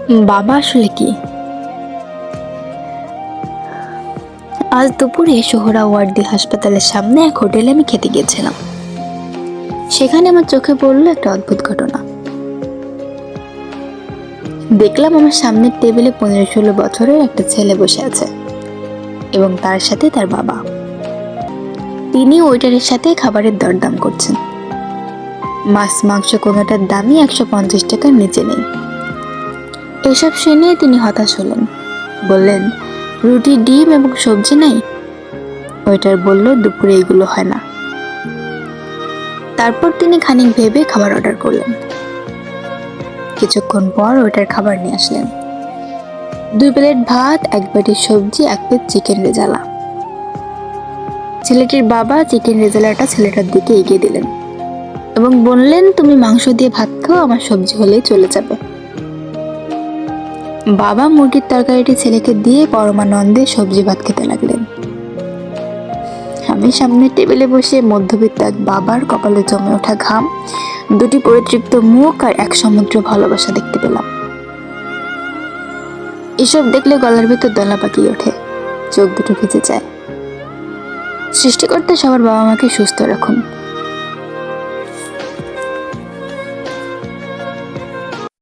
বাবা আসলে কি? আজ দুপুরে সোহরাওয়ার্দী হাসপাতালের সামনে এক হোটেলে আমি খেতে গিয়েছিলাম। সেখানে আমার চোখে পড়লো একটা অদ্ভুত ঘটনা। দেখলাম আমার সামনের টেবিলে 15-16 বছরের একটা ছেলে বসে আছে এবং তার সাথে তার বাবা। তিনি ওয়েটারের সাথে খাবারের দরদাম করছেন। মাছ মাংস কোনোটার দামই 150 টাকার নিচে নেই। এসব শুনে তিনি হতাশ হলেন, বললেন, রুটি ডিম এবং সবজি নেই? ওয়েটার বলল, দুপুরে এগুলো হয় না। তারপর তিনি খানিক ভেবে খাবার অর্ডার করলেন। কিছুক্ষণ পর ওয়েটার খাবার নিয়ে আসলেন। 2 প্লেট ভাত, 1 বাটি সবজি, 1 প্লেট চিকেন রেজালা। ছেলেটির বাবা চিকেন রেজালাটা ছেলেটার দিকে এগিয়ে দিলেন এবং বললেন, তুমি মাংস দিয়ে ভাত খাও, আমার সবজি হলেই চলে যাবে। বাবা মুরগির তরকারিটি ছেলেকে দিয়ে পরমানন্দে সবজি ভাত খেতে লাগলেন। আমি সামনের টেবিলে বসে মধ্যবিত্ত এক বাবার কপালে জমে ওঠা ঘাম, 2টি পরিতৃপ্ত মুখ আর এক সমুদ্র ভালোবাসা দেখতে পেলাম। এসব দেখলে গলার ভেতর দলা পাকিয়ে ওঠে, চোখ দুটো ভিজে যায়। সৃষ্টিকর্তা সবার বাবা মাকে সুস্থ রাখুন।